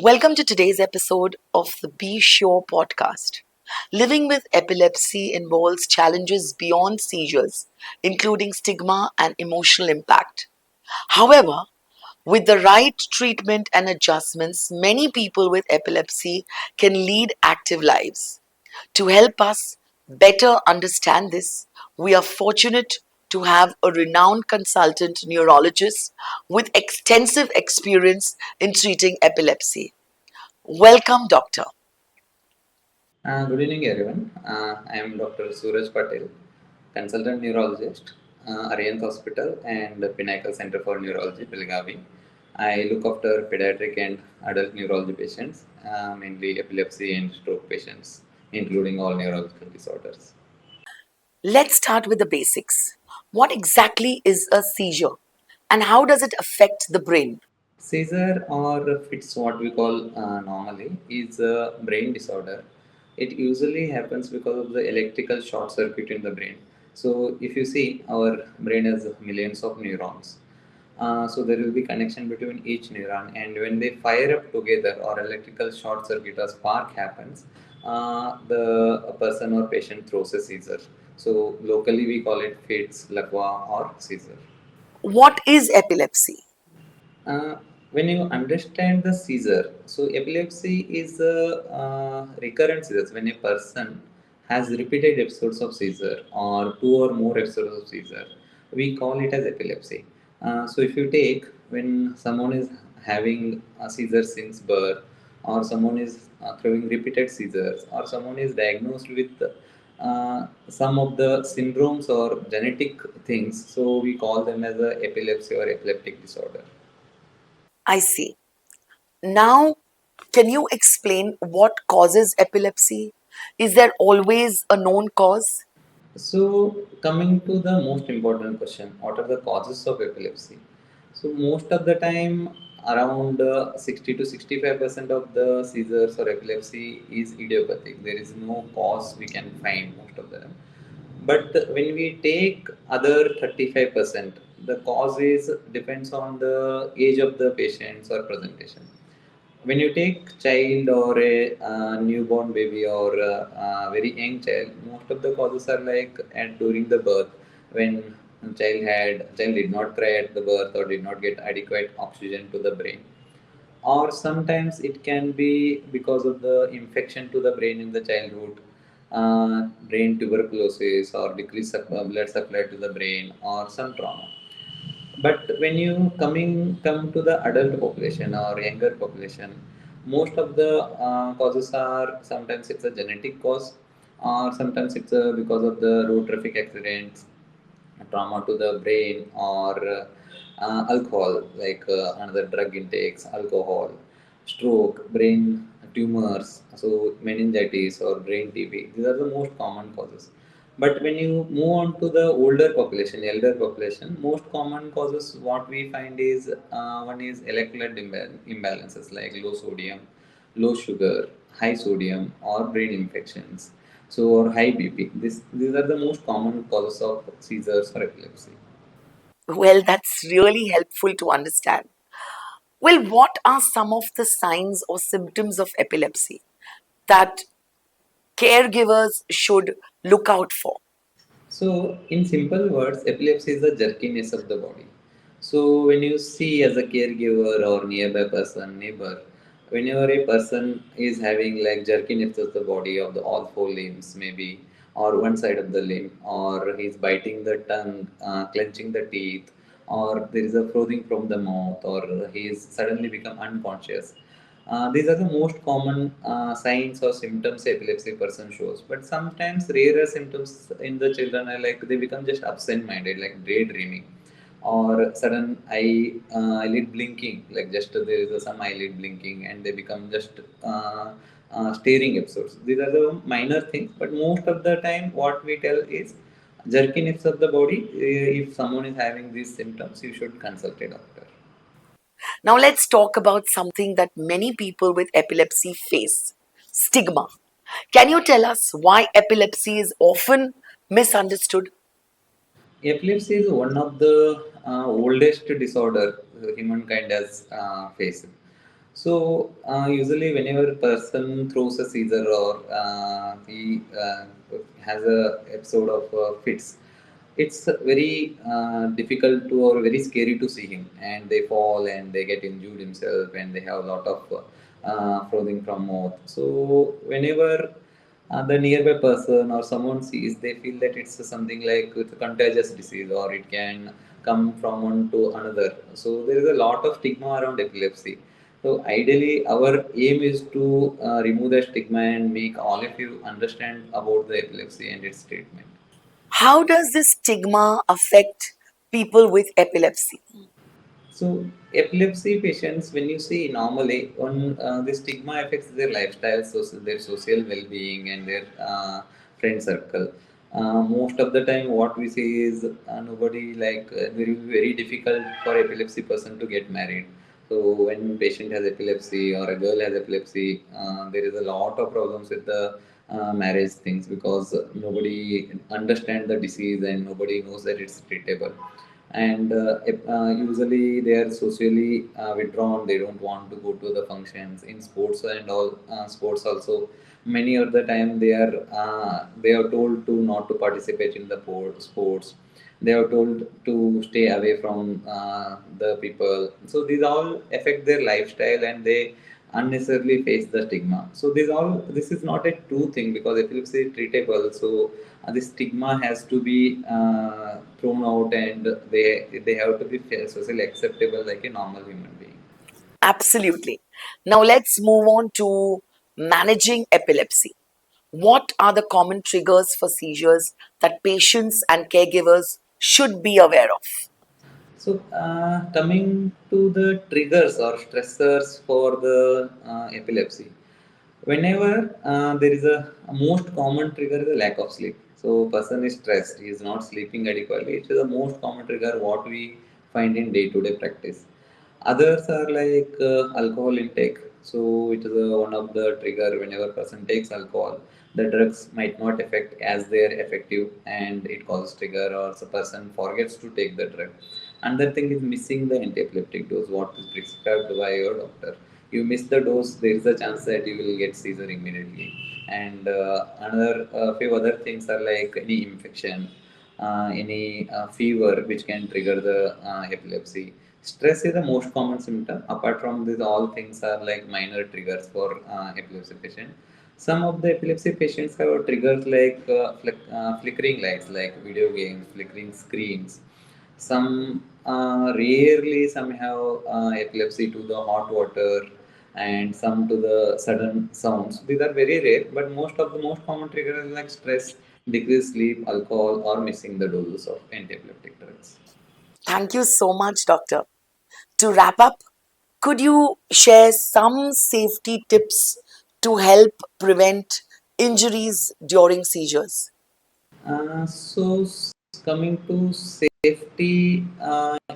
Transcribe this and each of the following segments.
Welcome to today's episode of the Be Sure podcast. Living with epilepsy involves challenges beyond seizures, including stigma and emotional impact. However, with the right treatment and adjustments, many people with epilepsy can lead active lives. To help us better understand this, we are fortunate to have a renowned consultant neurologist with extensive experience in treating epilepsy. Welcome, Doctor. Good evening, everyone. I am Dr. Sooraj Patil, consultant neurologist, Arihant Hospital and Pinnacle Center for Neurology, Belgaum. I look after pediatric and adult neurology patients, mainly epilepsy and stroke patients, including all neurological disorders. Let's start with the basics. What exactly is a seizure and how does it affect the brain? Seizure or fits, what we call normally, is a brain disorder. It usually happens because of the electrical short circuit in the brain. So, if you see, our brain has millions of neurons. So there will be connection between each neuron, and when they fire up together or electrical short circuit or spark happens, the a person or patient throws a seizure. So locally we call it fits, laqua, or seizure. What is epilepsy? Uh, when you understand the seizure, so epilepsy is a recurrent seizure. When a person has repeated episodes of seizure or two or more episodes of seizure, we call it as epilepsy. So if you take when someone is having a seizure since birth, or someone is throwing repeated seizures, or someone is diagnosed with some of the syndromes or genetic things, so we call them as a epilepsy or epileptic disorder. I see. Now, can you explain what causes epilepsy? Is there always a known cause? So, coming to the most important question, what are the causes of epilepsy? So, most of the time, around 60 to 65% of the seizures or epilepsy is idiopathic. There is no cause we can find most of the time. But when we take other 35%, the cause is depends on the age of the patients or presentation. When you take child or a newborn baby or a very young child, most of the causes are like at during the birth, when child did not cry at the birth or did not get adequate oxygen to the brain, or sometimes it can be because of the infection to the brain in the childhood, brain tuberculosis or decreased blood supply to the brain or some trauma. But when you come to the adult population or younger population, most of the causes are sometimes it's a genetic cause, or sometimes it's because of the road traffic accidents, trauma to the brain, or alcohol, like another drug intakes, alcohol, stroke, brain tumors, so meningitis or brain TB. These are the most common causes. But when you move on to the older population, elder population, most common causes what we find is one is electrolyte imbalances like low sodium, low sugar, high sodium, or brain infections. So, or high BP. These are the most common causes of seizures or epilepsy. Well, that's really helpful to understand. Well, what are some of the signs or symptoms of epilepsy that caregivers should look out for? So, in simple words, epilepsy is the jerkiness of the body. So, when you see as a caregiver or nearby person, neighbor, whenever a person is having like jerkiness of the body of the all four limbs, maybe, or one side of the limb, or he's biting the tongue, clenching the teeth, or there is a frothing from the mouth, or he is suddenly become unconscious. These are the most common signs or symptoms epilepsy person shows. But sometimes rarer symptoms in the children are like they become just absent-minded, like daydreaming, or sudden eyelid blinking, like just there is some eyelid blinking, and they become just staring episodes. These are the minor things, but most of the time, what we tell is jerkiness of the body. If someone is having these symptoms, you should consult a doctor. Now, let's talk about something that many people with epilepsy face: stigma. Can you tell us why epilepsy is often misunderstood? Epilepsy is one of the oldest disorder humankind has faced. So usually, whenever a person throws a seizure or he has a episode of fits, it's very difficult to or very scary to see him, and they fall and they get injured himself, and they have a lot of frothing from mouth. So whenever the nearby person or someone sees, they feel that it's something like it's a contagious disease or it can come from one to another. So there is a lot of stigma around epilepsy. So ideally, our aim is to remove the stigma and make all of you understand about the epilepsy and its treatment. How does this stigma affect people with epilepsy? So, epilepsy patients, when you see normally, on the stigma affects their lifestyle, so their social well-being and their friend circle. Most of the time, what we see is nobody like very very difficult for epilepsy person to get married. So, when patient has epilepsy or a girl has epilepsy, there is a lot of problems with the marriage things because nobody understand the disease and nobody knows that it's treatable, and usually they are socially withdrawn. They don't want to go to the functions in sports and all. Sports also, many of the time they are told to not to participate in the sports. They are told to stay away from the people, so these all affect their lifestyle and they unnecessarily face the stigma. So this is not a true thing because epilepsy is treatable. So the stigma has to be thrown out, and they have to be socially acceptable like a normal human being. Absolutely. Now let's move on to managing epilepsy. What are the common triggers for seizures that patients and caregivers should be aware of? So, coming to the triggers or stressors for the epilepsy, whenever there is a most common trigger is a lack of sleep. So, person is stressed, he is not sleeping adequately. It is the most common trigger what we find in day-to-day practice. Others are like alcohol intake. So it is one of the trigger. Whenever person takes alcohol, the drugs might not affect as they are effective, and it causes trigger, or the person forgets to take the drug. Another thing is missing the anti-epileptic dose, what is prescribed by your doctor. You miss the dose, there is a chance that you will get seizure immediately. And another few other things are like any infection, any fever, which can trigger the epilepsy. Stress is the most common symptom. Apart from this, all things are like minor triggers for epilepsy patient. Some of the epilepsy patients have triggers like flickering lights, like video games, flickering screens. Some rarely some have epilepsy to the hot water, and some to the sudden sounds. These are very rare, but most of the most common triggers like stress, decreased sleep, alcohol, or missing the doses of anti-epileptic drugs. Thank you so much, Doctor. To wrap up, could you share some safety tips to help prevent injuries during seizures? So coming to safety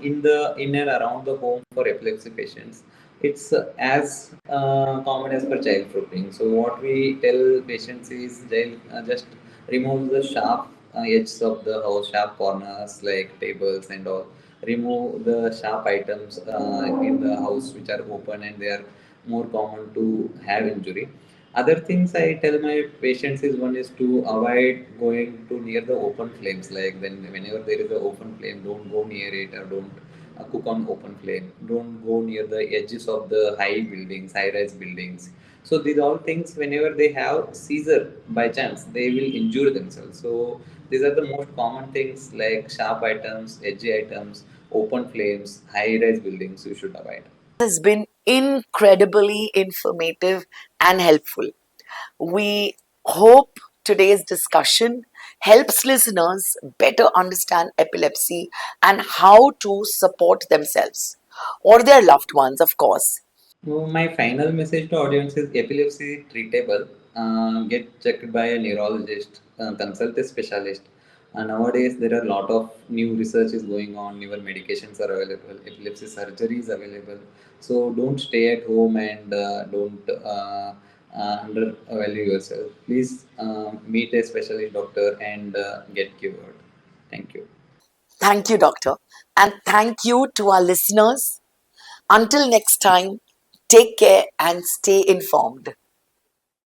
in and around the home for epilepsy patients, it's as common as per child proofing. So what we tell patients is just remove the sharp edges of the house, sharp corners like tables and all. Remove the sharp items in the house which are open and they are more common to have injury. Other things I tell my patients is one is to avoid going to near the open flames. Like whenever there is an open flame, don't go near it or don't cook on open flame. Don't go near the edges of the high buildings, high-rise buildings. So these all things, whenever they have seizure by chance, they will injure themselves. So these are the most common things like sharp items, edgy items, open flames, high-rise buildings you should avoid. Has been incredibly informative and helpful. We hope today's discussion helps listeners better understand epilepsy and how to support themselves or their loved ones, of course. So my final message to audience is epilepsy is treatable. Get checked by a neurologist, consult a specialist. Nowadays, there are a lot of new research is going on. Newer medications are available. Epilepsy surgery is available. So don't stay at home and don't undervalue yourself. Please meet a specialist doctor and get cured. Thank you. Thank you, Doctor. And thank you to our listeners. Until next time, Take care and stay informed.